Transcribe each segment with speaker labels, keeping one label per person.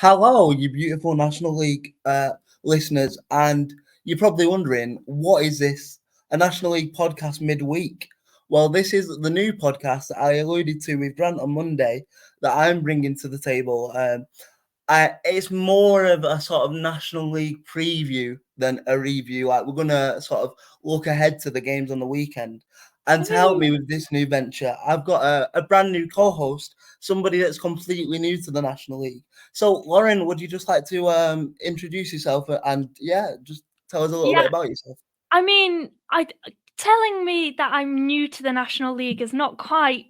Speaker 1: Hello, you beautiful National League listeners, and you're probably wondering, what is this? A National League podcast midweek? Well, this is the new podcast that I alluded to with Grant on Monday that I'm bringing to the table. It's more of a sort of National League preview than a review. Like, we're gonna sort of look ahead to the games on the weekend. And to help me with this new venture, I've got a brand new co-host, somebody that's completely new to the National League. So, Lauren, would you just like to introduce yourself and just tell us a little bit
Speaker 2: Yeah,
Speaker 1: about yourself?
Speaker 2: I mean, telling me that I'm new to the National League is not quite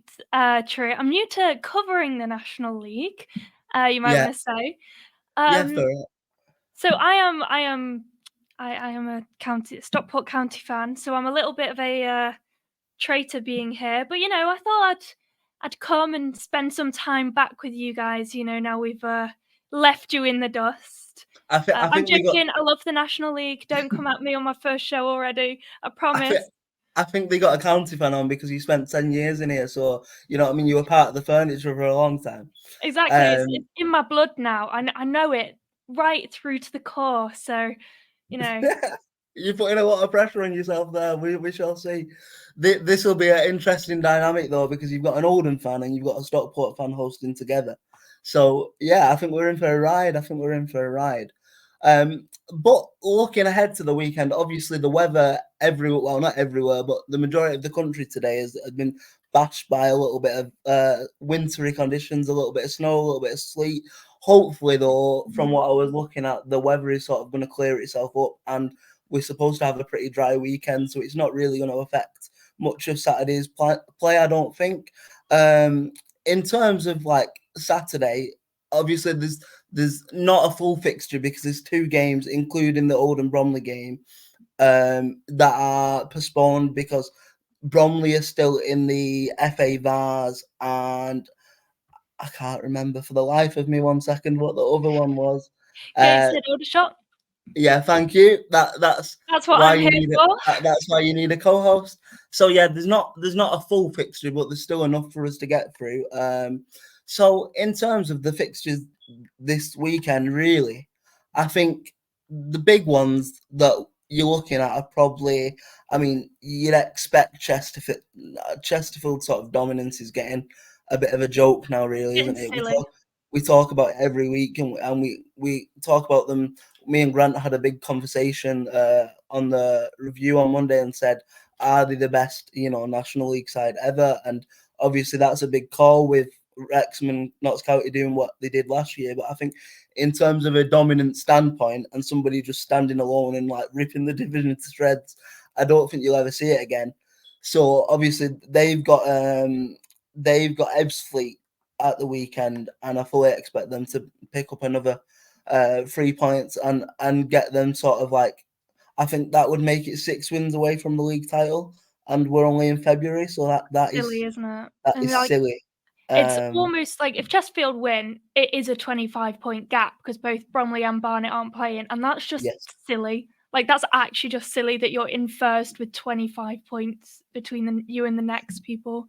Speaker 2: true. I'm new to covering the National League, you might
Speaker 1: Yeah,
Speaker 2: want to say.
Speaker 1: yeah,
Speaker 2: Um,
Speaker 1: fair.
Speaker 2: so I am a Stockport County fan. So I'm a little bit of a traitor being here. But I thought I'd come and spend some time back with you guys. Now we've left you in the dust.
Speaker 1: I
Speaker 2: I'm
Speaker 1: think we got.
Speaker 2: joking. I love the National League. Don't come at me on my first show already. I
Speaker 1: I think
Speaker 2: promise.
Speaker 1: I think they got a county fan on because you spent 10 years in here, so you know what I mean. You were part of the furniture for a long time.
Speaker 2: Exactly. It's
Speaker 1: Um,
Speaker 2: in my blood now. I know it right through to the core. So, you know,
Speaker 1: you're putting a lot of pressure on yourself there. We shall see. This will be an interesting dynamic though because you've got an Oldham fan and you've got a Stockport fan hosting together. So yeah, I think we're in for a ride. I think we're in for a ride. But looking ahead to the weekend, obviously the weather everywhere, well, not everywhere, but the majority of the country today has been bashed by a little bit of wintry conditions, a little bit of snow, a little bit of sleet. Hopefully, though, from what I was looking at, the weather is sort of going to clear itself up, and we're supposed to have a pretty dry weekend, so it's not really going to affect much of Saturday's play, I don't think. In terms of like Saturday, obviously there's not a full fixture because there's two games, including the Oldham Bromley game, that are postponed because Bromley are still in the FA Vars, and I can't remember for the life of me 1 second what the other one was. Uh,
Speaker 2: Gateshead Aldershot.
Speaker 1: yeah, thank you. That's
Speaker 2: That's what
Speaker 1: why
Speaker 2: I'm
Speaker 1: you
Speaker 2: here
Speaker 1: need it.
Speaker 2: for.
Speaker 1: That's why you need a co-host. So yeah, there's not a full fixture, but there's still enough for us to get through. So in terms of the fixtures this weekend, really, I think the big ones that you're looking at are probably. I mean, you'd expect Chesterfield. Chesterfield sort of dominance is getting a bit of a joke now, really,
Speaker 2: Getting
Speaker 1: isn't it?
Speaker 2: silly.
Speaker 1: We talk about it every week, and we talk about them. Me and Grant had a big conversation on the review on Monday and said, are they the best, National League side ever? And obviously that's a big call with Wrexham and Notts County doing what they did last year. But I think in terms of a dominant standpoint and somebody just standing alone and like ripping the division to shreds, I don't think you'll ever see it again. So obviously they've got Ebbsfleet at the weekend, and I fully expect them to pick up another 3 points and get them sort of like. I think that would make it 6 wins away from the league title, and we're only in February, so that
Speaker 2: Silly,
Speaker 1: is
Speaker 2: isn't it?
Speaker 1: that
Speaker 2: And
Speaker 1: is
Speaker 2: like,
Speaker 1: silly.
Speaker 2: it's
Speaker 1: Um,
Speaker 2: almost like if Chesterfield win, it is a 25-point gap because both Bromley and Barnet aren't playing, and that's just
Speaker 1: yes.
Speaker 2: silly. Like, that's actually just silly that you're in first with 25 points between you and the next people.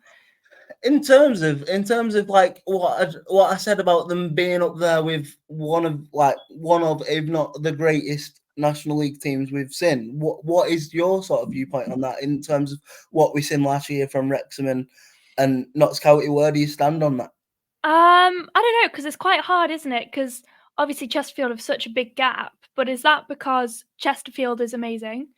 Speaker 1: In terms of like what I said about them being up there with one of if not the greatest National League teams we've seen, what is your sort of viewpoint on that in terms of what we seen last year from Wrexham and Notts County? Where do you stand on that?
Speaker 2: I don't know, because it's quite hard, isn't it? Because obviously Chesterfield have such a big gap, but is that because Chesterfield is amazing?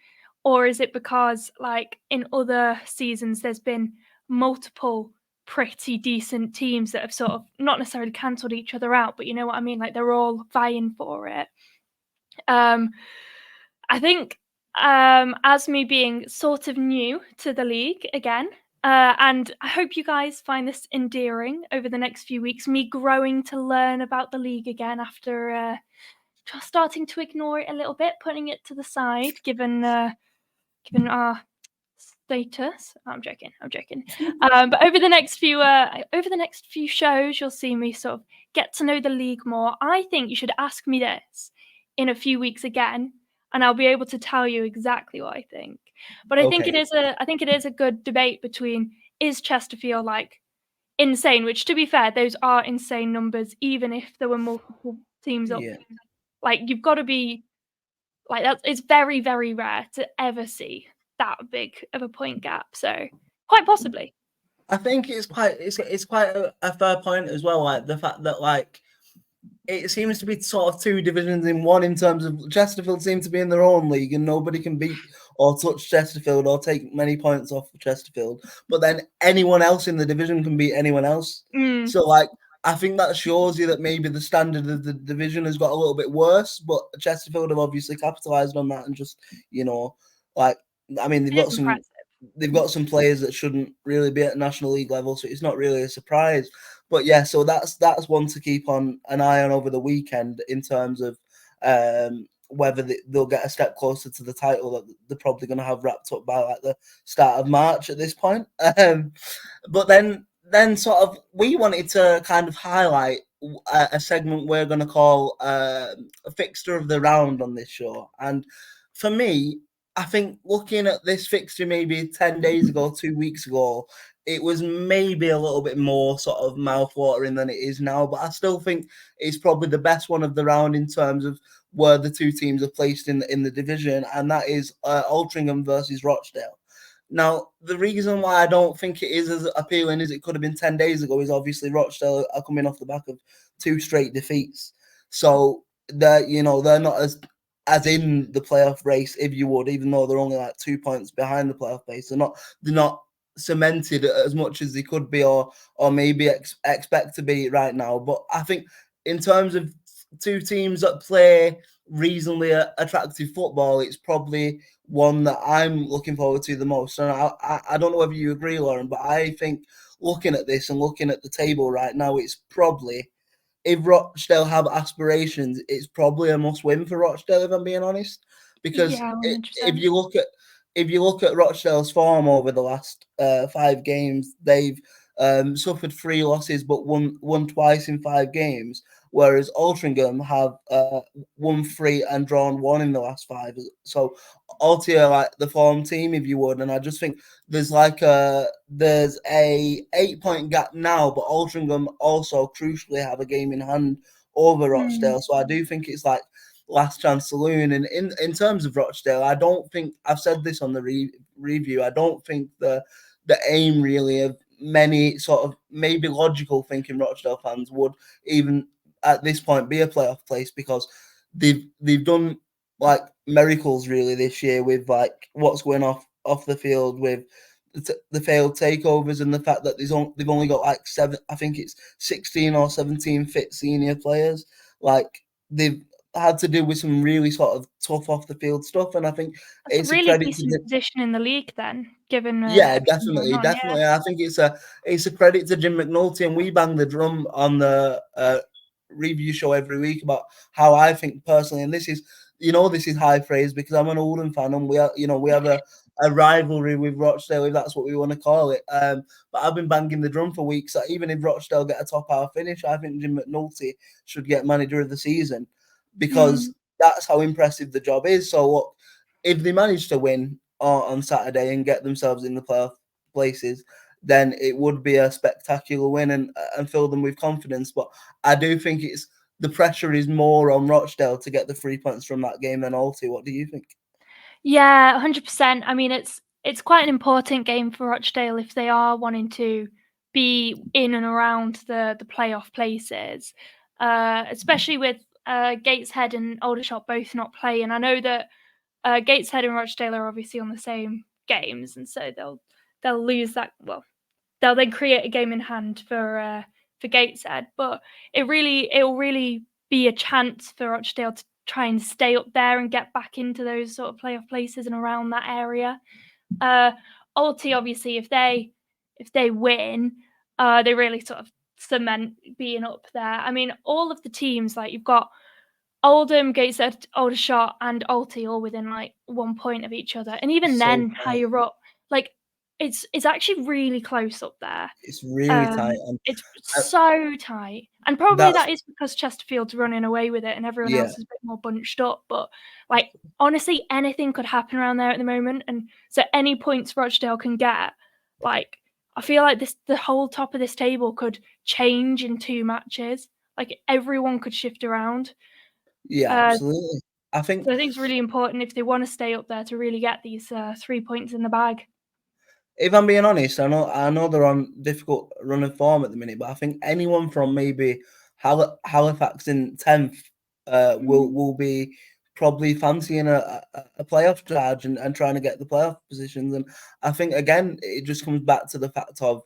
Speaker 2: Or is it because, like, in other seasons, there's been multiple pretty decent teams that have sort of not necessarily cancelled each other out, but you know what I mean? Like, they're all vying for it. Um, I think, as me being sort of new to the league again, and I hope you guys find this endearing over the next few weeks, me growing to learn about the league again after just starting to ignore it a little bit, putting it to the side, given our status. I'm joking. I'm joking. But over the next few shows, you'll see me sort of get to know the league more. I think you should ask me this in a few weeks again, and I'll be able to tell you exactly what I think. But
Speaker 1: Okay.
Speaker 2: I think it is a good debate between, is Chesterfield like insane? Which, to be fair, those are insane numbers, even if there were multiple teams up.
Speaker 1: Yeah.
Speaker 2: Like, you've got to be like that. It's very, very rare to ever see that big of a point gap. So quite possibly.
Speaker 1: I think it's quite a fair point as well. Like the fact that like it seems to be sort of two divisions in one in terms of Chesterfield seem to be in their own league and nobody can beat or touch Chesterfield or take many points off of Chesterfield. But then anyone else in the division can beat anyone else. So like I think that shows you that maybe the standard of the division has got a little bit worse, but Chesterfield have obviously capitalised on that and just, like I mean they've got some players that shouldn't really be at National League level, so it's not really a surprise. But yeah, so that's one to keep on an eye on over the weekend in terms of whether they'll get a step closer to the title that they're probably going to have wrapped up by like the start of March at this point. But then sort of we wanted to kind of highlight a segment we're going to call a fixture of the round on this show. And for me, I think looking at this fixture maybe 10 days ago, 2 weeks ago, it was maybe a little bit more sort of mouth-watering than it is now, but I still think it's probably the best one of the round in terms of where the two teams are placed in the division, and that is Altrincham versus Rochdale. Now, the reason why I don't think it is as appealing as it could have been 10 days ago is obviously Rochdale are coming off the back of 2 straight defeats. So they're not as in the playoff race, if you would, even though they're only like 2 points behind the playoff pace. They're not cemented as much as they could be or maybe expect to be right now. But I think in terms of two teams that play reasonably attractive football, it's probably one that I'm looking forward to the most. And I don't know whether you agree, Lauren, but I think looking at this and looking at the table right now, it's probably, if Rochdale have aspirations, it's probably a must-win for Rochdale, if I'm being honest. Because if you look at Rochdale's form over the last 5 games, they've suffered 3 losses but won twice in 5 games, whereas Altrincham have won 3 and drawn 1 in the last 5. So Alty are like the form team, if you would, and I just think there's a 8-point gap now, but Altrincham also crucially have a game in hand over Rochdale. So I do think it's like last chance saloon. And in terms of Rochdale, I don't think, I've said this on the review, I don't think the aim really of many sort of maybe logical thinking Rochdale fans would even at this point be a playoff place, because they've done like miracles really this year with like what's going off the field with the failed takeovers and the fact that they've only got like 16 or 17 fit senior players. Like they've had to do with some really sort of tough off the field stuff, and I think
Speaker 2: it's a really decent position in the league then, given
Speaker 1: definitely. I think it's a credit to Jim McNulty, and we bang the drum on the review show every week about how I think personally, and this is high praise because I'm an Oldham fan and we have a rivalry with Rochdale, if that's what we want to call it. But I've been banging the drum for weeks that even if Rochdale get a top half finish, I think Jim McNulty should get manager of the season, because that's how impressive the job is. So look, if they manage to win on Saturday and get themselves in the playoff places, then it would be a spectacular win and fill them with confidence. But I do think the pressure is more on Rochdale to get the 3 points from that game than Alty. What do you think?
Speaker 2: Yeah, 100%. I mean, it's quite an important game for Rochdale if they are wanting to be in and around the playoff places, especially with Gateshead and Aldershot both not playing. I know that Gateshead and Rochdale are obviously on the same games, and so they'll lose that. Well, they'll then create a game in hand for Gateshead, but it'll really be a chance for Rochdale to try and stay up there and get back into those sort of playoff places and around that area. Alty, obviously, if they win, they really sort of cement being up there. I mean, all of the teams, like you've got Oldham, Gateshead, Aldershot, and Alty all within like 1 point of each other, and even then higher up, like it's actually really close up there.
Speaker 1: It's really tight.
Speaker 2: It's so tight, and probably that is because Chesterfield's running away with it, and everyone else is a bit more bunched up. But like honestly, anything could happen around there at the moment, and so any points Rochdale can get, like I feel like the whole top of this table could change in 2 matches. like everyone could shift around.
Speaker 1: Yeah, absolutely. I think
Speaker 2: So I think it's really important if they want to stay up there to really get these 3 points in the bag.
Speaker 1: if I'm being honest, I know they're on difficult run of form at the minute, but I think anyone from maybe Halifax in 10th will be probably fancying a playoff charge and trying to get the playoff positions. And I think again it just comes back to the fact of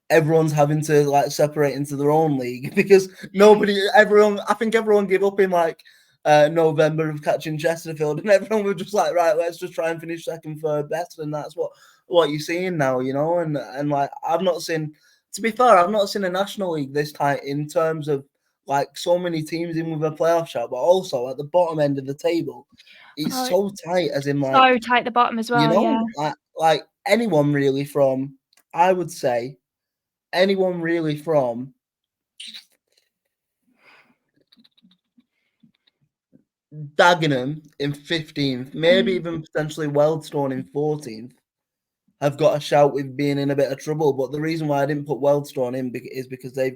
Speaker 1: everyone's having to like separate into their own league because I think everyone gave up in like November of catching Chesterfield, and everyone was just like, right, let's just try and finish second, third best, and that's what you're seeing now, and like I've not seen, to be fair, I've not seen a National League this tight in terms of like so many teams in with a playoff shot, but also at the bottom end of the table, it's
Speaker 2: Oh,
Speaker 1: so tight, as in like,
Speaker 2: so tight at the bottom as well, yeah.
Speaker 1: like anyone really from, I would say, anyone really from Dagenham in 15th, maybe even potentially Weldstone in 14th, have got a shout with being in a bit of trouble. But the reason why I didn't put Weldstone in is because they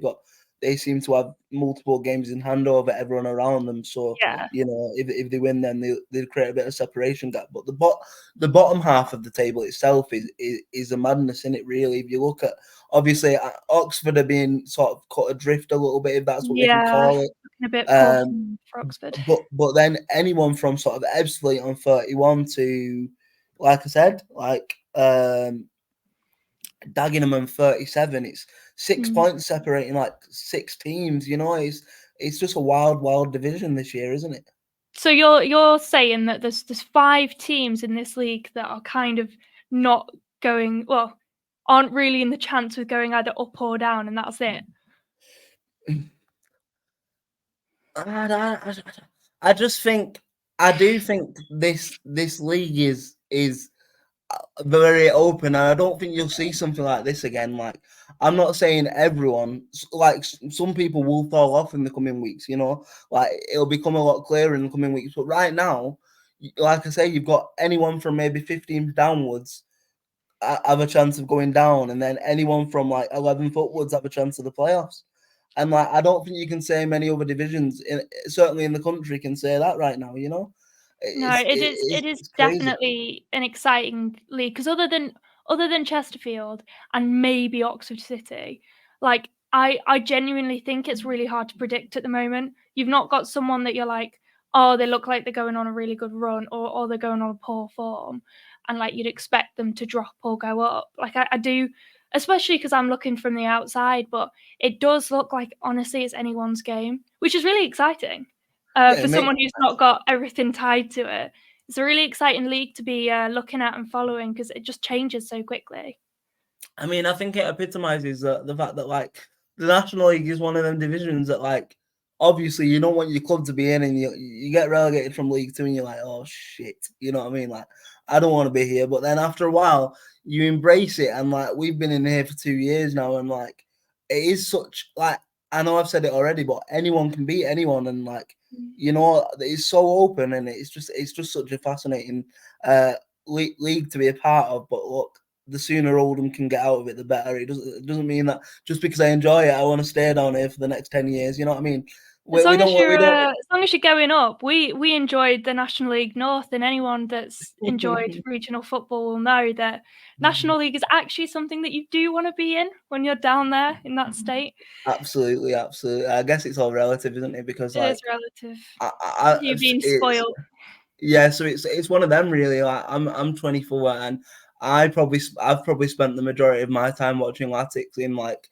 Speaker 1: seem to have multiple games in hand over everyone around them. So
Speaker 2: Yeah.
Speaker 1: if they win, then they'll create a bit of separation gap. But the bottom half of the table itself is a madness in it. Really, if you look at, obviously Oxford are being sort of cut adrift a little bit, if that's what they can
Speaker 2: Yeah,
Speaker 1: call it.
Speaker 2: looking a bit poor for Oxford.
Speaker 1: But then anyone from sort of Ebbsfleet on 31 to, like I said, like Dagenham on 37, it's 6 points separating like 6 teams. It's just a wild division this year, isn't it?
Speaker 2: So you're saying that there's 5 teams in this league that are kind of not going, well, aren't really in the chance with going either up or down, and that's it.
Speaker 1: I just think I do think this league is very open, and I don't think you'll see something like this again. Like, I'm not saying everyone, like some people will fall off in the coming weeks, like it'll become a lot clearer in the coming weeks. But right now, like I say, you've got anyone from maybe 15 downwards have a chance of going down, and then anyone from like 11th upwards have a chance of the playoffs. And like, I don't think you can say many other divisions, certainly in the country, can say that right now.
Speaker 2: No,
Speaker 1: It's
Speaker 2: it is
Speaker 1: it's crazy.
Speaker 2: definitely an exciting league because other than Chesterfield and maybe Oxford City, like I genuinely think it's really hard to predict at the moment. You've not got someone that you're like, oh, they look like they're going on a really good run, or they're going on a poor form, and like you'd expect them to drop or go up. Like I do, especially because I'm looking from the outside, but it does look like honestly it's anyone's game, which is really exciting.
Speaker 1: Yeah,
Speaker 2: For someone who's not got everything tied to it. It's a really exciting league to be looking at and following because it just changes so quickly.
Speaker 1: I mean, I think it epitomizes the fact that like the National League is one of them divisions that like obviously you don't want your club to be in, and you get relegated from League Two, and you're like, oh shit, you know what I mean? Like, I don't want to be here. But then after a while, you embrace it, and like we've been in here for 2 years now, and like it is such like, I know I've said it already, but anyone can beat anyone, and like it's so open, and it's just such a fascinating league to be a part of. But look, the sooner Oldham can get out of it, the better. It doesn't mean that just because I enjoy it, I want to stay down here for the next 10 years. You know what I mean?
Speaker 2: As long as you're going up, we enjoyed the National League North, and anyone that's enjoyed regional football will know that National League is actually something that you do want to be in when you're down there in that state.
Speaker 1: Absolutely. I guess it's all relative, isn't it? Because
Speaker 2: It
Speaker 1: like
Speaker 2: is relative. You
Speaker 1: it's,
Speaker 2: being spoiled.
Speaker 1: yeah, so it's one of them really. Like I'm 24, and I've probably spent the majority of my time watching Latics in like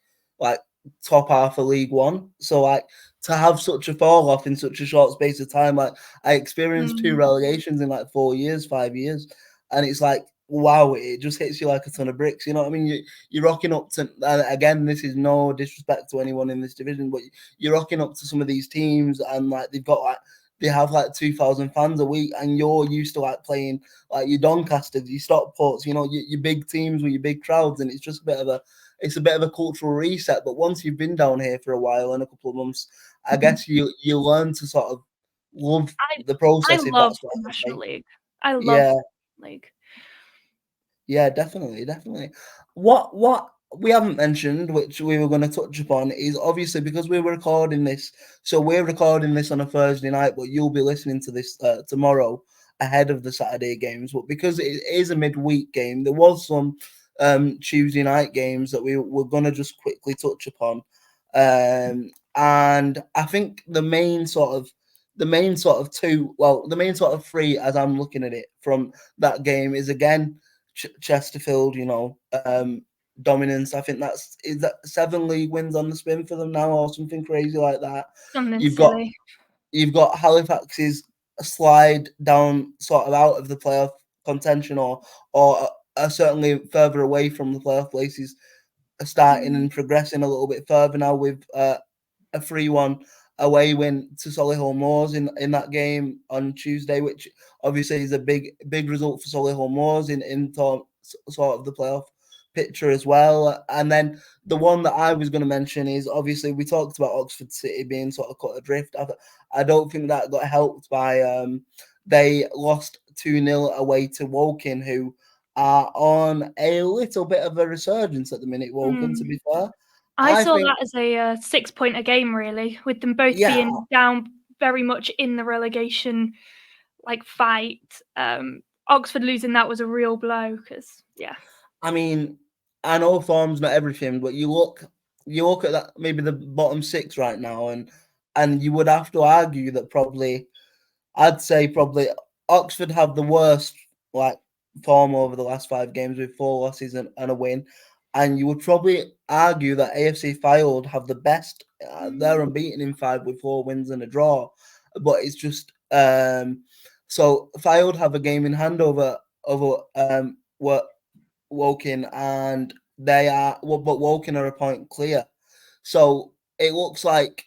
Speaker 1: top half of League One. So like to have such a fall off in such a short space of time, like I experienced 2 relegations in like 4 years, 5 years, and it's like wow, it just hits you like a ton of bricks. You know what I mean? You're rocking up to, again, this is no disrespect to anyone in this division, but you're rocking up to some of these teams, and like they have like 2,000 fans a week, and you're used to like playing like your Doncasters, your Stockports, your big teams with your big crowds, and it's just a bit of a cultural reset. But once you've been down here for a while, in a couple of months, I guess you learn to sort of love the process.
Speaker 2: I
Speaker 1: If
Speaker 2: love
Speaker 1: that's what
Speaker 2: the
Speaker 1: I
Speaker 2: National
Speaker 1: say.
Speaker 2: League. I love
Speaker 1: Yeah,
Speaker 2: the league.
Speaker 1: yeah, definitely. What we haven't mentioned, which we were going to touch upon, is obviously because we were recording this. So we're recording this on a Thursday night, but you'll be listening to this tomorrow ahead of the Saturday games. But because it is a midweek game, there was some Tuesday night games that we were going to just quickly touch upon. And I think the main sort of three, as I'm looking at it from that game, is again Chesterfield, dominance. I think is that 7 league wins on the spin for them now, or something crazy like that.
Speaker 2: Something
Speaker 1: You've
Speaker 2: silly.
Speaker 1: got Halifax's slide down sort of out of the playoff contention, or certainly further away from the playoff places, starting and progressing a little bit further now with a 3-1 away win to Solihull Moors in that game on Tuesday, which obviously is a big result for Solihull Moors in sort of the playoff picture as well. And then the one that I was going to mention is, obviously we talked about Oxford City being sort of cut adrift. I don't think that got helped by they lost 2-0 away to Woking, who are on a little bit of a resurgence at the minute, Woking, to be fair.
Speaker 2: I saw that as a 6-point a game, really, with them both being down very much in the relegation fight. Oxford losing that was a real blow because, yeah.
Speaker 1: I mean, I know form's not everything, but you look at that, maybe the bottom 6 right now, and you would have to argue that I'd say Oxford have the worst form over the last 5 games with 4 losses and a win. And you would probably argue that AFC Fylde have the best. They're unbeaten in 5 with 4 wins and a draw. But it's just so Fylde have a game in hand over Woking, and but Woking are a point clear. So it looks like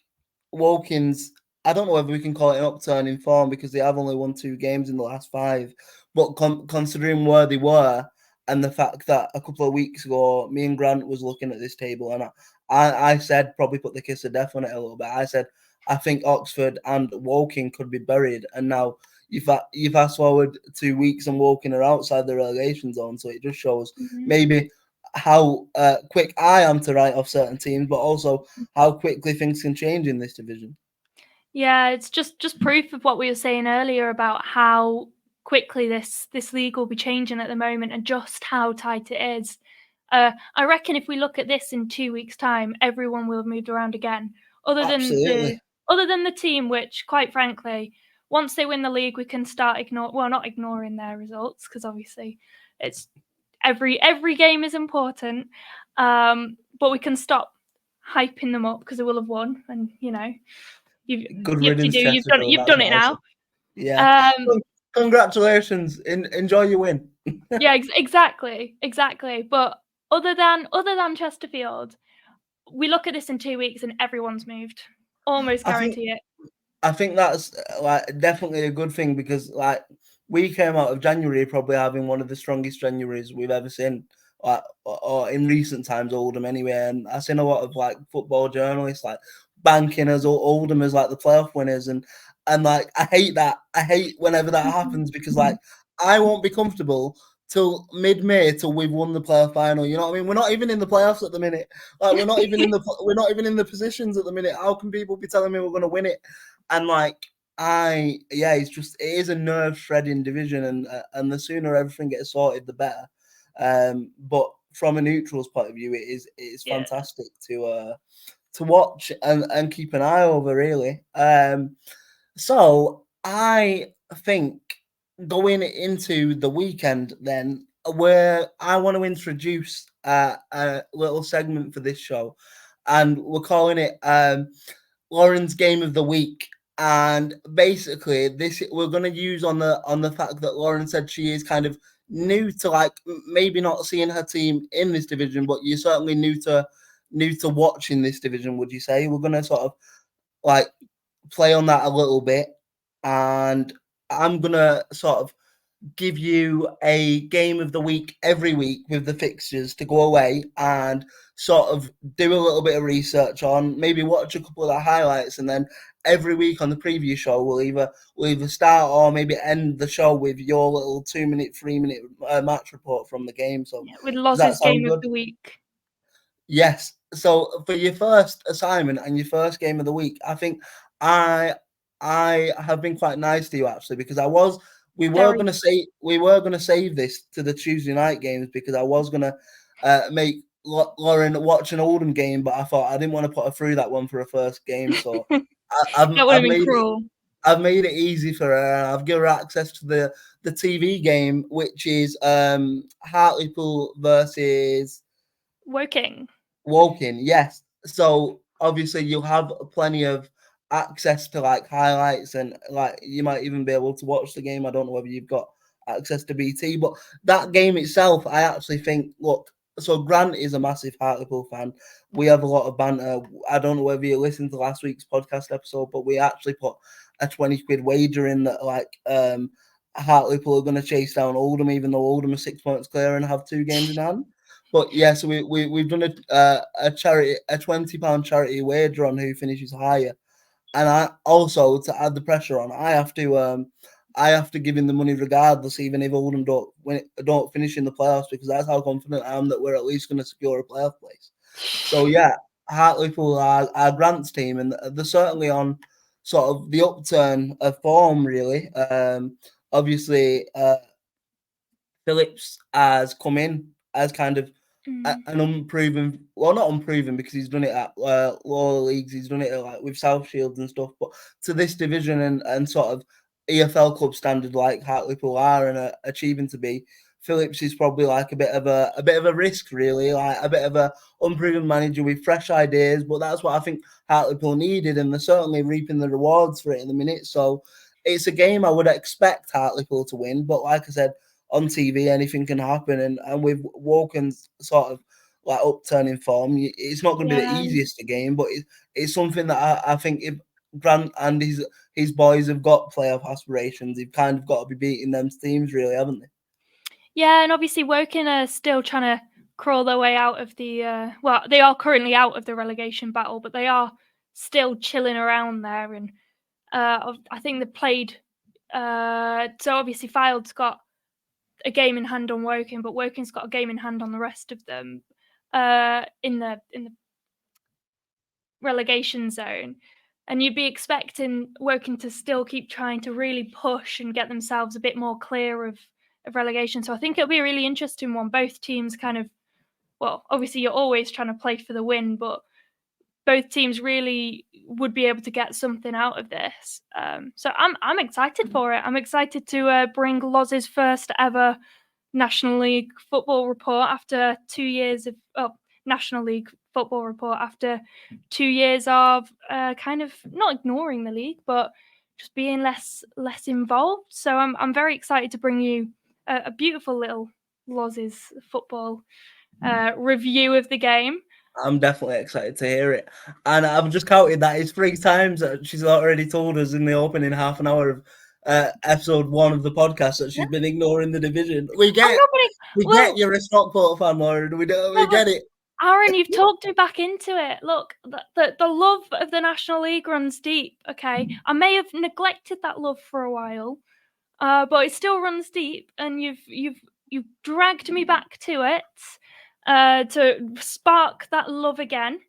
Speaker 1: Wokin's, I don't know whether we can call it an upturn in form because they have only won 2 games in the last 5. But considering where they were, and the fact that a couple of weeks ago, me and Grant was looking at this table, and I said, probably put the kiss of death on it a little bit. I said, I think Oxford and Woking could be buried. And now you fast forward 2 weeks and Woking are outside the relegation zone. So it just shows maybe how quick I am to write off certain teams, but also how quickly things can change in this division.
Speaker 2: Yeah, it's just proof of what we were saying earlier about how quickly this league will be changing at the moment and just how tight it is. I reckon if we look at this in 2 weeks' time, everyone will have moved around again. Other than the team, which, quite frankly, once they win the league, we can start not ignoring their results, because obviously it's every game is important. But we can stop hyping them up because they will have won, and you've done it now.
Speaker 1: Yeah. Congratulations. Enjoy your win.
Speaker 2: Yeah, exactly. But other than Chesterfield, we look at this in 2 weeks and everyone's moved. Almost guarantee it.
Speaker 1: I think that's definitely a good thing, because we came out of January probably having one of the strongest Januaries we've ever seen, or in recent times, Oldham anyway. And I've seen a lot of football journalists banking as Oldham as the playoff winners, and I hate that. I hate whenever that happens, because I won't be comfortable till mid-May till we've won the playoff final. You know what I mean? We're not even in the playoffs at the minute. We're not even in the positions at the minute. How can people be telling me we're going to win it? And it is a nerve-shredding division, and the sooner everything gets sorted, the better. But from a neutral's point of view, it's fantastic to watch and keep an eye over, really. So I think going into the weekend, then, where I want to introduce a little segment for this show, and we're calling it Lauren's Game of the Week. And basically, we're going to use on the fact that Lauren said she is kind of new to maybe not seeing her team in this division, but you're certainly new to watching this division. Would you say we're going to sort of play on that a little bit, and I'm going to sort of give you a game of the week every week with the fixtures to go away and sort of do a little bit of research on, maybe watch a couple of the highlights, and then every week on the preview show we'll either start or maybe end the show with your little 2-minute, 3-minute match report from the game. So
Speaker 2: with Loz's game of the week.
Speaker 1: Yes. So for your first assignment and your first game of the week, I think I I have been quite nice to you actually because
Speaker 2: Very.
Speaker 1: we were gonna save this to the Tuesday night games because I was gonna make Lauren watch an Oldham game, but I thought I didn't want to put her through that one for a first game, so
Speaker 2: That would have been cruel.
Speaker 1: I've made it easy for her. And I've given her access to the TV game, which is Hartlepool versus
Speaker 2: Woking.
Speaker 1: Woking. Yes. So obviously you'll have plenty of access to like highlights and like you might even be able to watch the game. I don't know whether you've got access to BT, but that game itself, I actually think. Look, so Grant is a massive Hartlepool fan. We have a lot of banter. I don't know whether you listened to last week's podcast episode, but we actually put a 20 quid wager in that like Hartlepool are going to chase down Oldham, even though Oldham are 6 points clear and have 2 games in hand. But yeah, so we've done a charity, a £20 charity wager on who finishes higher, and I also, to add the pressure on, I have to give him the money regardless, even if Oldham don't finish in the playoffs, because that's how confident I am that we're at least going to secure a playoff place. So yeah, Hartlepool are our Grant's team, and they're certainly on sort of the upturn of form. Really, obviously, Phillips has come in as kind of an unproven, well, not unproven because he's done it at lower leagues, he's done it at, like with South Shields and stuff, but to this division and sort of EFL club standard like Hartlepool are and are achieving to be, Phillips is probably like a bit of a risk, really, like a bit of a unproven manager with fresh ideas. But that's what I think Hartlepool needed, and they're certainly reaping the rewards for it in the minute. So it's a game I would expect Hartlepool to win, but like I said, on TV, anything can happen. And with Woken's sort of like upturning form, it's not going to be the
Speaker 2: Yeah.
Speaker 1: easiest game, but it's something that I think if Grant and his boys have got playoff aspirations, they've kind of got to be beating them teams, really, haven't they?
Speaker 2: Yeah, and obviously Woking are still trying to crawl their way out of the well, they are currently out of the relegation battle, but they are still chilling around there. And I think they played. So obviously Fylde's got a game in hand on Woking, but Woking's got a game in hand on the rest of them in the relegation zone. And you'd be expecting Woking to still keep trying to really push and get themselves a bit more clear of relegation. So I think it'll be a really interesting one. Both teams kind of, well, obviously you're always trying to play for the win, but both teams really would be able to get something out of this. So I'm excited for it. I'm excited to bring Loz's first ever National League football report after 2 years of National League football report after 2 years of kind of not ignoring the league, but just being less involved. So I'm very excited to bring you a beautiful little Loz's football review of the game.
Speaker 1: I'm definitely excited to hear it. And I've just counted that it's 3 times that she's already told us in the opening half an hour of episode 1 of the podcast that she's been ignoring the division. We get you're a Stockport fan, Lauren. We get it.
Speaker 2: Aaron, you've talked me back into it. Look, the love of the National League runs deep, okay? I may have neglected that love for a while, but it still runs deep, and you've dragged me back to it to spark that love again.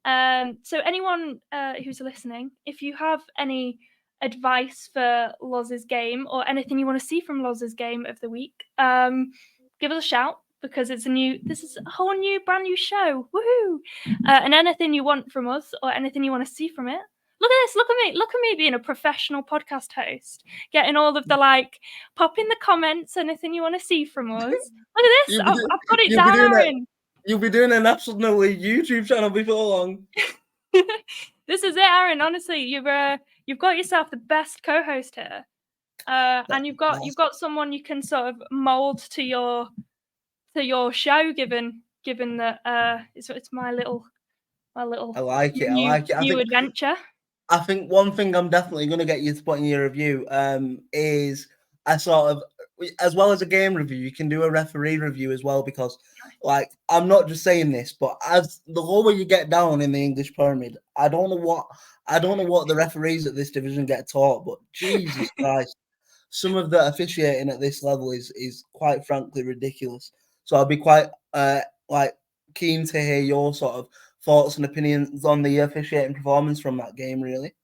Speaker 2: So anyone who's listening, if you have any advice for Loz's game or anything you want to see from Loz's game of the week, give us a shout, because this is a whole new brand new show. Woohoo! And anything you want from us or anything you want to see from it, look at this, look at me being a professional podcast host, getting all of the like, pop in the comments anything you want to see from us. Look at this, I've got it down, Aaron.
Speaker 1: You'll be doing a National League YouTube channel before long.
Speaker 2: This is it, Aaron. Honestly, you've got yourself the best co-host here, and you've got someone you can sort of mold to your show, given that it's my little
Speaker 1: I like it.
Speaker 2: new adventure.
Speaker 1: I think one thing I'm definitely going to get you to put in your review is a sort of, as well as a game review, you can do a referee review as well, because like, I'm not just saying this, but as the lower you get down in the English pyramid, I don't know what the referees at this division get taught, but Jesus Christ, some of the officiating at this level is quite frankly ridiculous. So I'd be quite keen to hear your sort of thoughts and opinions on the officiating performance from that game, really.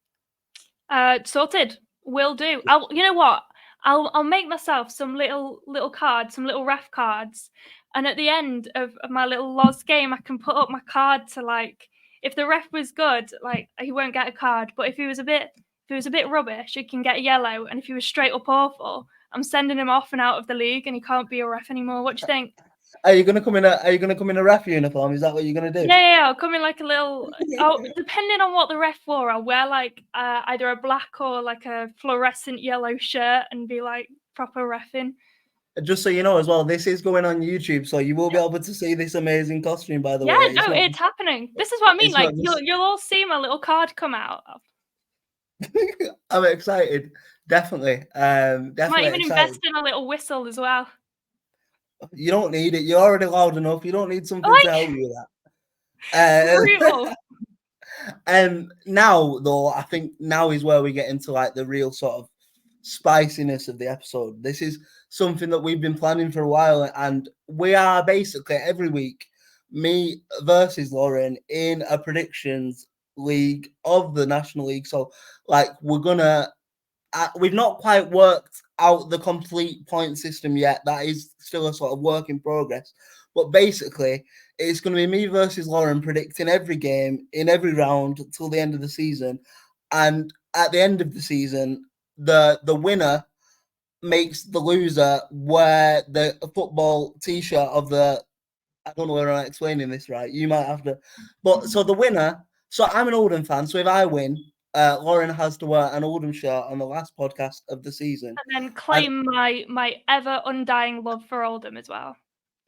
Speaker 2: Sorted. Will do. You know what? I'll make myself some little cards, some little ref cards, and at the end of my little lost game, I can put up my card to like if the ref was good, like he won't get a card, but if he was a bit rubbish, he can get a yellow, and if he was straight up awful, I'm sending him off and out of the league, and he can't be a ref anymore. What do you think?
Speaker 1: Are you gonna come in a ref uniform? Is that what you're gonna do?
Speaker 2: Yeah. I'll come in like a little. Depending on what the ref wore, I'll wear like either a black or like a fluorescent yellow shirt and be like proper reffing.
Speaker 1: Just so you know as well, this is going on YouTube, so you will be able to see this amazing costume. By the way,
Speaker 2: it's happening. This is what I mean. Like
Speaker 1: just...
Speaker 2: you'll all see my little card come out.
Speaker 1: I'm excited. Definitely. Definitely.
Speaker 2: Might even invest in a little whistle as well.
Speaker 1: You don't need it. You're already loud enough. You don't need something to help you with that. And now, though, I think now is where we get into like the real sort of spiciness of the episode. This is something that we've been planning for a while, and we are basically every week, me versus Lauren, in a predictions league of the National League. So, like, we're gonna. We've not quite worked out the complete point system yet. That is still a sort of work in progress. But basically, it's going to be me versus Lauren predicting every game in every round till the end of the season. And at the end of the season, the winner makes the loser wear the football T-shirt of the... I don't know whether I'm explaining this right. You might have to. But so the winner... So I'm an Oldham fan. So if I win... Lauren has to wear an Oldham shirt on the last podcast of the season.
Speaker 2: And then claim my ever undying love for Oldham as well.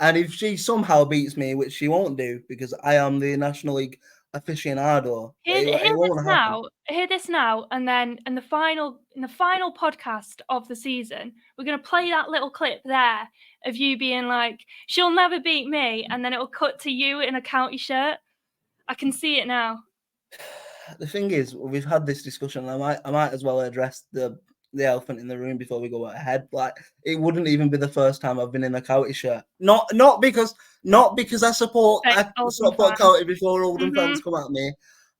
Speaker 1: And if she somehow beats me, which she won't do because I am the National League aficionado, it won't happen.
Speaker 2: Hear this now, and then in the final podcast of the season, we're going to play that little clip there of you being like, she'll never beat me, and then it'll cut to you in a county shirt. I can see it now.
Speaker 1: The thing is, we've had this discussion. I might as well address the elephant in the room before we go ahead. Like, it wouldn't even be the first time I've been in a county shirt. Not because I support county before Oldham fans come at me.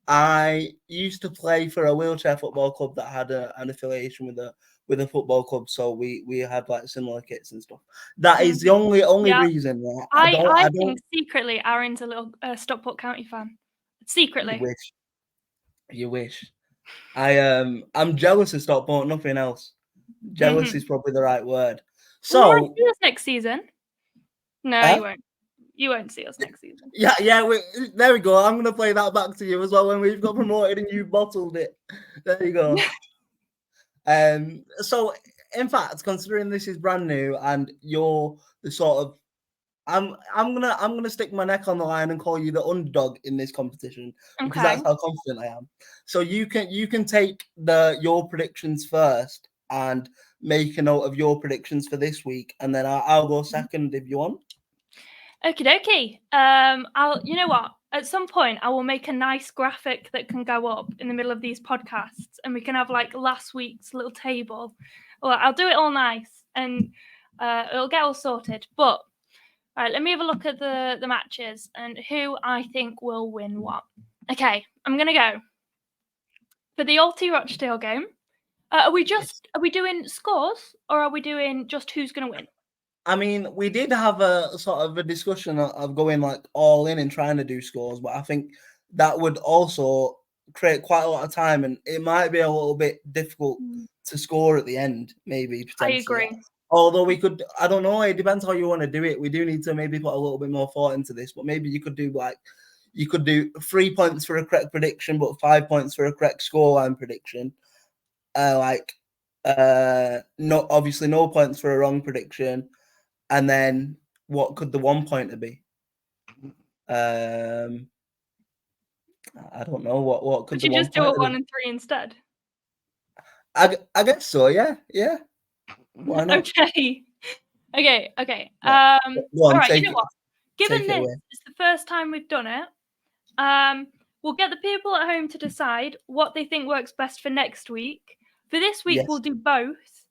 Speaker 1: I used to play for a wheelchair football club that had an affiliation with a football club, so we had like similar kits and stuff. That is the only reason. Right?
Speaker 2: I think secretly Aaron's a little Stockport County fan. Secretly.
Speaker 1: You wish. I'm jealous of Stockport, nothing else. Jealous is probably the right word. So
Speaker 2: you won't see us next season. No, you won't. You won't see us next season.
Speaker 1: Yeah. There we go. I'm gonna play that back to you as well when we've got promoted and you bottled it. There you go. So in fact, considering this is brand new and you're the sort of I'm gonna stick my neck on the line and call you the underdog in this competition because that's how confident I am. So you can take your predictions first and make a note of your predictions for this week, and then I'll go second if you want.
Speaker 2: Okie dokie. You know what? At some point, I will make a nice graphic that can go up in the middle of these podcasts, and we can have like last week's little table. Well, I'll do it all nice, and it'll get all sorted. But all right, let me have a look at the matches and who I think will win what. Okay, I'm gonna go for the Alty Rochdale game. Are we doing scores or are we doing just who's gonna win?
Speaker 1: I mean, we did have a sort of a discussion of going like all in and trying to do scores, but I think that would also create quite a lot of time, and it might be a little bit difficult to score at the end. Maybe potentially. I
Speaker 2: agree.
Speaker 1: Although we could, I don't know, it depends how you want to do it. We do need to maybe put a little bit more thought into this, but maybe you could do 3 points for a correct prediction, but 5 points for a correct scoreline prediction. Obviously no points for a wrong prediction. And then what could the 1 pointer be? I don't know. What could
Speaker 2: you just do a 1 and 3 instead?
Speaker 1: I guess so, yeah. Why not?
Speaker 2: Okay.
Speaker 1: Yeah.
Speaker 2: All right, you know what? Given this is the first time we've done it, we'll get the people at home to decide what they think works best for next week. For this week, we'll do both.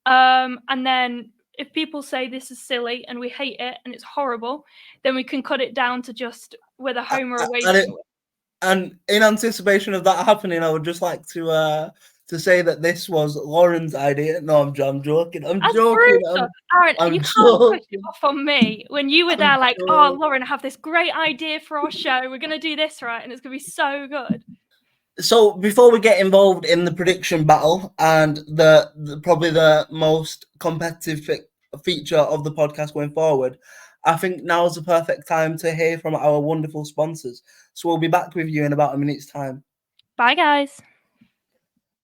Speaker 2: And then if people say this is silly and we hate it and it's horrible, then we can cut it down to just with a home or away.
Speaker 1: And in anticipation of that happening, I would just like to say that this was Lauren's idea. No, I'm joking. I'm joking.
Speaker 2: Aaron, you can't push it off on me when you were there like, oh, Lauren, I have this great idea for our show. We're going to do this, right? And it's going to be so good.
Speaker 1: So before we get involved in the prediction battle and the probably the most competitive feature of the podcast going forward, I think now is the perfect time to hear from our wonderful sponsors. So we'll be back with you in about a minute's time.
Speaker 2: Bye, guys.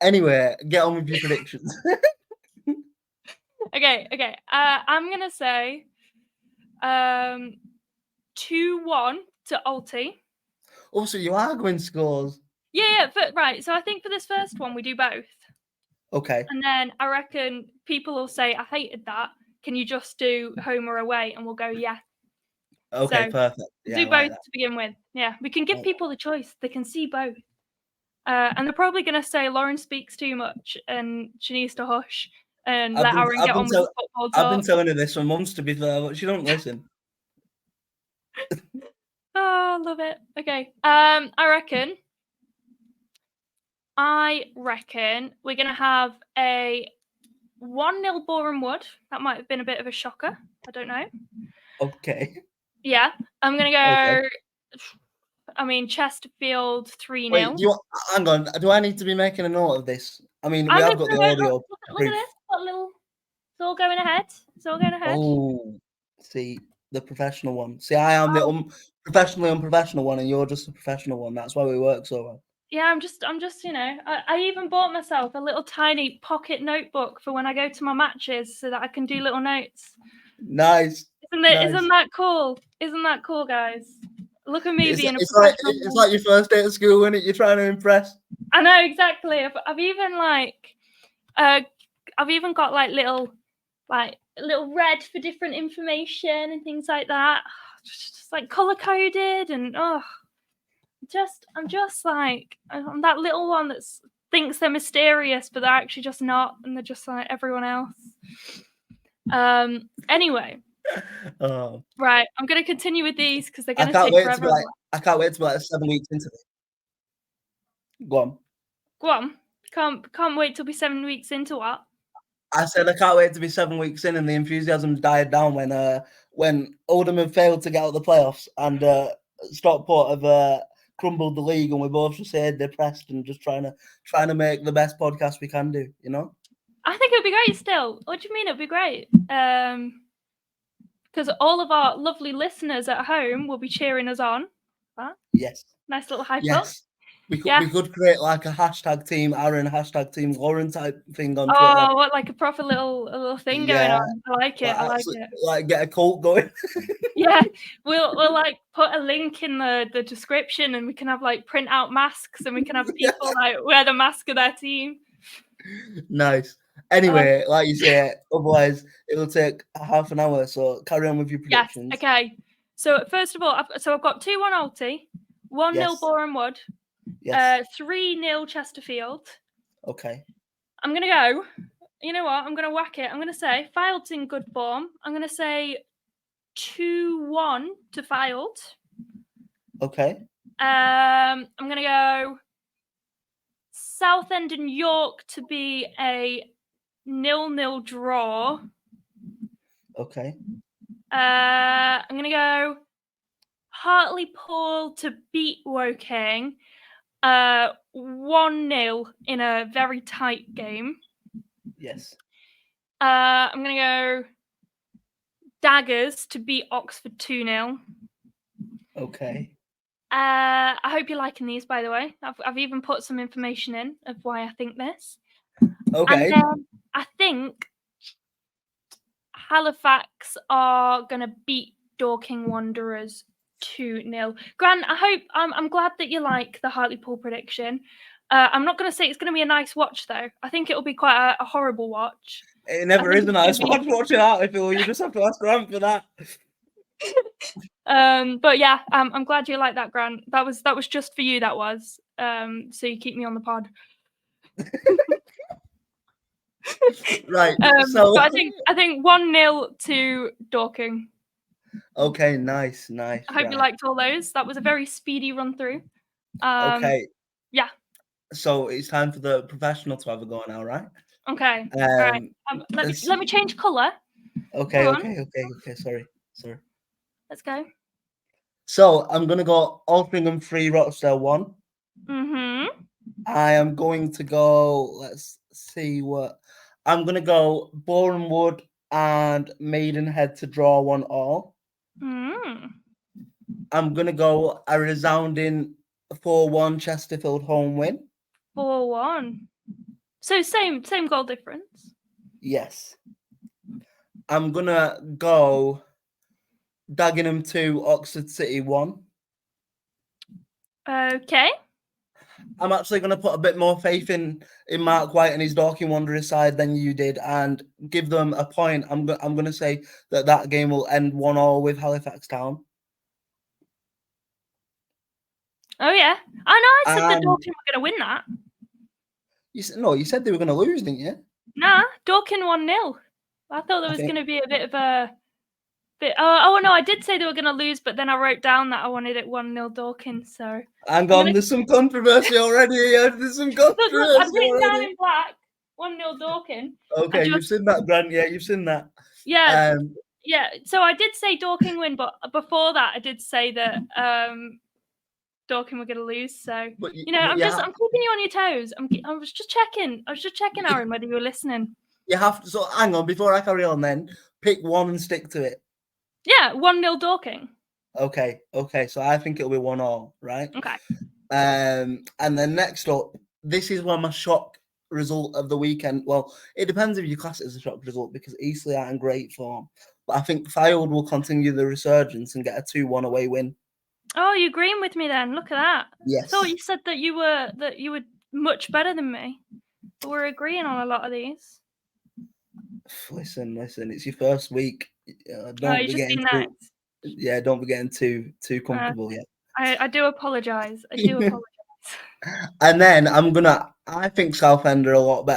Speaker 1: Anyway, get on with your predictions.
Speaker 2: Okay. I'm going to say 2-1 to Alti.
Speaker 1: Oh, so you are going scores.
Speaker 2: Yeah, but right. So I think for this first one, we do both.
Speaker 1: Okay.
Speaker 2: And then I reckon people will say, I hated that. Can you just do home or away? And we'll go, yeah.
Speaker 1: Okay,
Speaker 2: so
Speaker 1: perfect.
Speaker 2: Yeah, do both to begin with. Yeah, we can give people the choice. They can see both. And they're probably going to say Lauren speaks too much and she needs to hush and let Aaron get on with the football talk.
Speaker 1: I've been telling her this for months, to be fair, but she don't listen.
Speaker 2: Oh, love it. Okay. I reckon we're going to have a 1-0 Boreham Wood. That might have been a bit of a shocker. I don't know.
Speaker 1: Okay.
Speaker 2: Yeah. I'm going to go... Okay. I mean, Chesterfield 3-0.
Speaker 1: Wait, hang on. Do I need to be making a note of this? I mean, we have got the audio.
Speaker 2: Look at this. Got a little... It's all going ahead.
Speaker 1: Oh, see, the professional one. See, I am the professionally unprofessional one, and you're just the professional one. That's why we work so well.
Speaker 2: Yeah, I'm just, I even bought myself a little tiny pocket notebook for when I go to my matches so that I can do little notes.
Speaker 1: Nice.
Speaker 2: Isn't that cool? Isn't that cool, guys? Look at me being
Speaker 1: it's like your first day at school, isn't it? You're trying to impress.
Speaker 2: I know, exactly. I've even got like little red for different information and things like that. Just like color coded and I'm that little one that thinks they're mysterious, but they're actually just not, and they're just like everyone else. Anyway.
Speaker 1: Oh.
Speaker 2: Right, I'm going to continue with these because they're going to take forever.
Speaker 1: I can't wait to be like 7 weeks into it. Go on.
Speaker 2: Can't wait till be 7 weeks into what?
Speaker 1: I said I can't wait to be 7 weeks in, and the enthusiasm died down when Oldham had failed to get out of the playoffs and Stockport have crumbled the league, and we're both just here depressed and just trying to make the best podcast we can do. You know.
Speaker 2: I think it'd be great. Still, what do you mean it'd be great? Because all of our lovely listeners at home will be cheering us on. Huh?
Speaker 1: Yes.
Speaker 2: Nice little hype
Speaker 1: up. We could create like a hashtag team Aaron, hashtag team Lauren type thing on Twitter.
Speaker 2: Oh, what, like a proper little thing going on. I like it.
Speaker 1: Like get a cult going.
Speaker 2: Yeah, we'll like put a link in the description, and we can have like print out masks, and we can have people like wear the mask of their team.
Speaker 1: Nice. Anyway, like you say, otherwise it'll take half an hour. So carry on with your predictions.
Speaker 2: Yes. Okay. So first of all, I've got 2-1 Alti, 1-0 Boreham Wood, 3-0 Chesterfield.
Speaker 1: Okay.
Speaker 2: I'm gonna go. You know what? I'm gonna whack it. I'm gonna say Fylde's in good form. I'm gonna say 2-1 to Fylde.
Speaker 1: Okay.
Speaker 2: I'm gonna go Southend and York to be a 0-0 draw.
Speaker 1: Okay.
Speaker 2: I'm gonna go Hartlepool to beat Woking. 1-0 in a very tight game.
Speaker 1: Yes.
Speaker 2: I'm gonna go Daggers to beat Oxford 2-0.
Speaker 1: Okay.
Speaker 2: I hope you're liking these, by the way. I've even put some information in of why I think this.
Speaker 1: Okay.
Speaker 2: And then I think Halifax are gonna beat Dorking Wanderers 2-0. Grant, I'm glad that you like the Hartlepool prediction. I'm not going to say it's going to be a nice watch, though. I think it'll be quite a horrible watch.
Speaker 1: It never is a nice watch watching Hartlepool. You just have to ask Grant for that.
Speaker 2: But yeah, I'm glad you like that, Grant. That was just for you. That was so you keep me on the pod.
Speaker 1: Right.
Speaker 2: But
Speaker 1: So
Speaker 2: I think 1-0 to Dorking.
Speaker 1: okay, nice.
Speaker 2: I hope you
Speaker 1: Right.
Speaker 2: liked all those. That was a very speedy run through.
Speaker 1: Okay.
Speaker 2: Yeah.
Speaker 1: So it's time for the professional to have a go now, right?
Speaker 2: Okay. All right. Let me change colour.
Speaker 1: Okay.
Speaker 2: Hang on.
Speaker 1: Okay. Sorry.
Speaker 2: Let's go.
Speaker 1: So I'm gonna go Altrincham 3, Rochdale 1.
Speaker 2: Mm-hmm.
Speaker 1: I am going to go. Let's see what I'm gonna go. Boreham Wood and Maidenhead to draw 1-1.
Speaker 2: Mm.
Speaker 1: I'm gonna go a resounding 4-1 Chesterfield home win.
Speaker 2: 4-1. So same goal difference.
Speaker 1: Yes. I'm gonna go Dagenham 2, Oxford City 1.
Speaker 2: Okay.
Speaker 1: I'm actually going to put a bit more faith in Mark White and his Dorking Wanderers side than you did, and give them a point. I'm going to say that game will end 1-1 with Halifax Town.
Speaker 2: Oh yeah. I know. I said that
Speaker 1: And
Speaker 2: Dorking were going to win that.
Speaker 1: you said they were going to lose, didn't you?
Speaker 2: Nah, Dorking 1-0. I thought there was going to be a bit of a bit. Oh no, I did say they were going to lose, but then I wrote down that I wanted it 1-0 Dorking. So
Speaker 1: Hang on, there's some controversy already. There's some controversy
Speaker 2: look, I've written down
Speaker 1: already.
Speaker 2: in black 1-0 Dorking.
Speaker 1: Okay, you've seen that, Grant. Yeah, you've seen that.
Speaker 2: Yeah, yeah. So I did say Dorking win, but before that, I did say that Dorking were going to lose. So I'm keeping you on your toes. I was just checking, Aaron, whether you were listening.
Speaker 1: You have to. So hang on, before I carry on, then pick one and stick to it.
Speaker 2: Yeah, 1-0 Dorking.
Speaker 1: Okay. So I think it'll be 1-1, right?
Speaker 2: Okay.
Speaker 1: And then next up, this is one my shock result of the weekend. Well, it depends if you class it as a shock result, because Eastleigh are in great form. But I think Fylde will continue the resurgence and get a 2-1 away win.
Speaker 2: Oh, you're agreeing with me then? Look at that.
Speaker 1: Yes.
Speaker 2: I thought you said that you were much better than me. But we're agreeing on a lot of these.
Speaker 1: Listen. It's your first week. Don't be getting too comfortable yet.
Speaker 2: I do apologise. I do apologise.
Speaker 1: And then I think Southend are a lot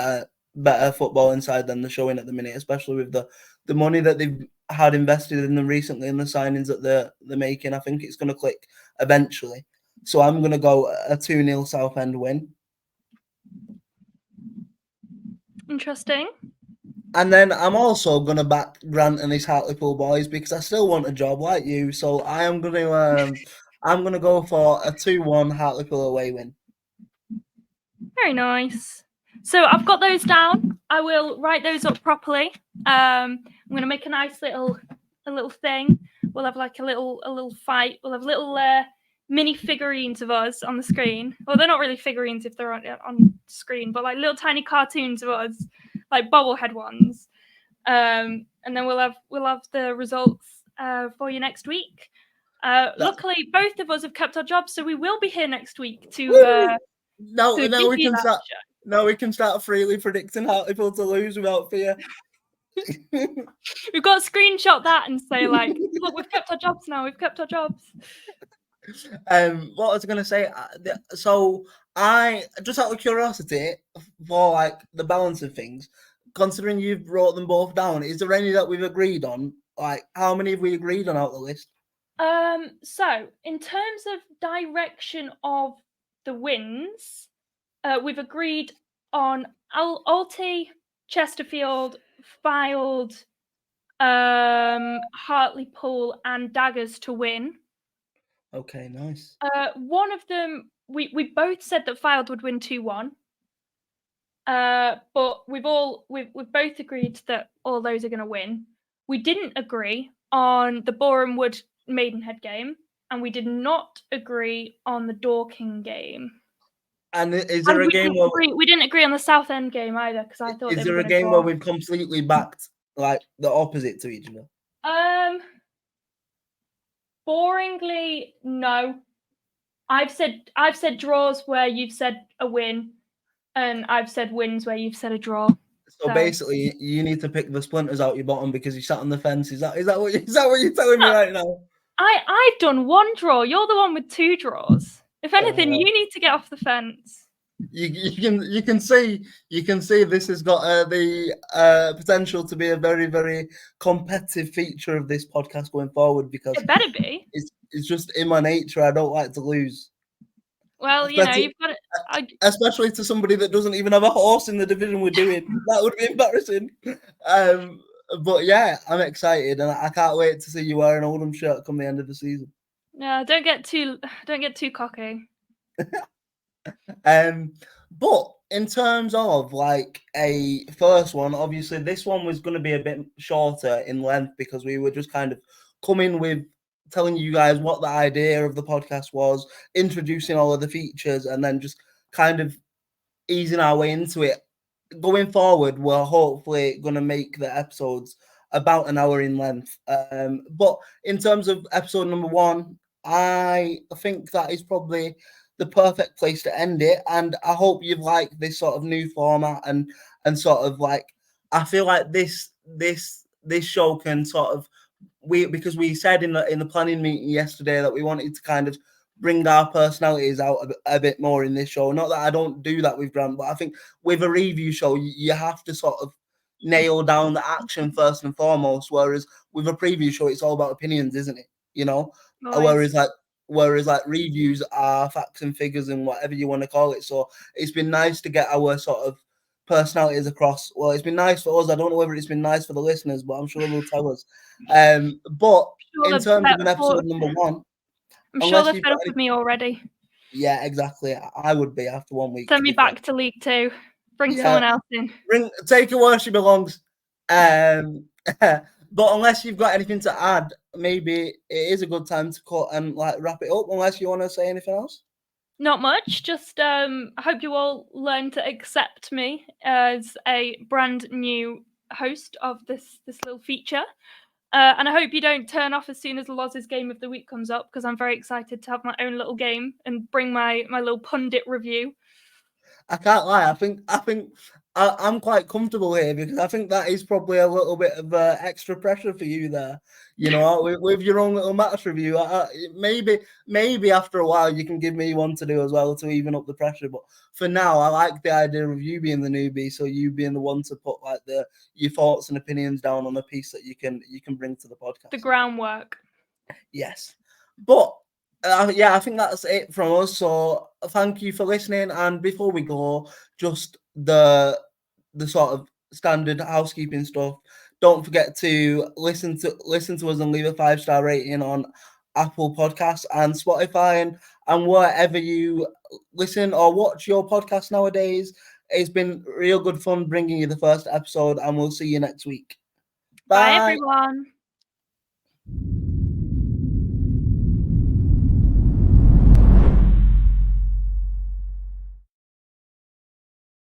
Speaker 1: better football inside than they're showing at the minute, especially with the money that they've had invested in them recently and the signings that they're making. I think it's going to click eventually. So I'm going to go a 2-0 Southend win.
Speaker 2: Interesting.
Speaker 1: And then I'm also going to back Grant and his Hartlepool boys, because I still want a job like you. So I am going to go for a 2-1 Hartlepool away win.
Speaker 2: Very nice. So I've got those down. I will write those up properly. I'm going to make a nice little thing. We'll have like a little fight. We'll have little mini figurines of us on the screen. Well, they're not really figurines if they're on screen, but like little tiny cartoons of us, like bobblehead ones. And then we'll have the results for you next week. Luckily, both of us have kept our jobs, so we will be here next week to.
Speaker 1: Now we can start freely predicting Hartlepool to lose without fear.
Speaker 2: We've got to screenshot that and say, like, look, we've kept our jobs now. We've kept our jobs.
Speaker 1: What I was going to say, so I, just out of curiosity, for like the balance of things, considering you've brought them both down, is there any that we've agreed on? Like, how many have we agreed on out the list?
Speaker 2: So in terms of direction of the wins, we've agreed on Alty, Chesterfield, Fylde, Hartlepool, and Daggers to win.
Speaker 1: Okay, nice.
Speaker 2: One of them, we both said that Fylde would win 2-1. But we've both agreed that all those are going to win. We didn't agree on the Boreham Wood Maidenhead game, and we did not agree on the Dorking game.
Speaker 1: And is there a game where
Speaker 2: we didn't agree on the Southend game either, because I thought
Speaker 1: is there a game where we've completely backed like the opposite to each other?
Speaker 2: Boringly, no. I've said draws where you've said a win, and I've said wins where you've said a draw.
Speaker 1: So basically, you need to pick the splinters out your bottom because you sat on the fence. Is that what you're telling me right now?
Speaker 2: I've done one draw. You're the one with 2 draws. If anything, you need to get off the fence.
Speaker 1: You can see this has got the potential to be a very, very competitive feature of this podcast going forward, because
Speaker 2: It better be.
Speaker 1: it's just in my nature. I don't like to lose,
Speaker 2: Well,
Speaker 1: especially
Speaker 2: you've got it.
Speaker 1: especially to somebody that doesn't even have a horse in the division we're doing. That would be embarrassing. But yeah, I'm excited, and I can't wait to see you wear an Oldham shirt come the end of the season.
Speaker 2: No, don't get too cocky.
Speaker 1: But in terms of like a first one, obviously this one was going to be a bit shorter in length, because we were just kind of coming with telling you guys what the idea of the podcast was, introducing all of the features, and then just kind of easing our way into it. Going forward, we're hopefully going to make the episodes about an hour in length. But in terms of episode number 1, I think that is probably the perfect place to end it. And I hope you've liked this sort of new format, and sort of like, I feel like this show can sort of, because we said in the planning meeting yesterday that we wanted to kind of bring our personalities out a bit more in this show. Not that I don't do that with Grant, but I think with a review show, you have to sort of nail down the action first and foremost. Whereas with a preview show, it's all about opinions, isn't it?
Speaker 2: Always.
Speaker 1: Whereas like reviews are facts and figures and whatever you want to call it. So it's been nice to get our sort of personalities across. Well, it's been nice for us. I don't know whether it's been nice for the listeners, but I'm sure they'll tell us. But in terms of an episode number 1,
Speaker 2: I'm sure they're fed up with me already.
Speaker 1: Yeah, exactly. I would be after 1 week.
Speaker 2: Send me back to League 2. Bring someone else in.
Speaker 1: Take it where she belongs. But unless you've got anything to add, maybe it is a good time to cut and like wrap it up. Unless you want to say anything else.
Speaker 2: Not much. Just I hope you all learn to accept me as a brand new host of this little feature. And I hope you don't turn off as soon as Loz's game of the week comes up, because I'm very excited to have my own little game and bring my little pundit review.
Speaker 1: I can't lie. I think I'm quite comfortable here, because I think that is probably a little bit of extra pressure for you there. With your own little match review. Maybe after a while you can give me one to do as well to even up the pressure. But for now, I like the idea of you being the newbie, so you being the one to put like your thoughts and opinions down on a piece that you can bring to the podcast.
Speaker 2: The groundwork.
Speaker 1: Yes, but. I think that's it from us. So thank you for listening. And before we go, just the sort of standard housekeeping stuff. Don't forget to listen to us and leave a 5-star rating on Apple Podcasts and Spotify and wherever you listen or watch your podcast nowadays. It's been real good fun bringing you the first episode, and we'll see you next week.
Speaker 2: Bye everyone.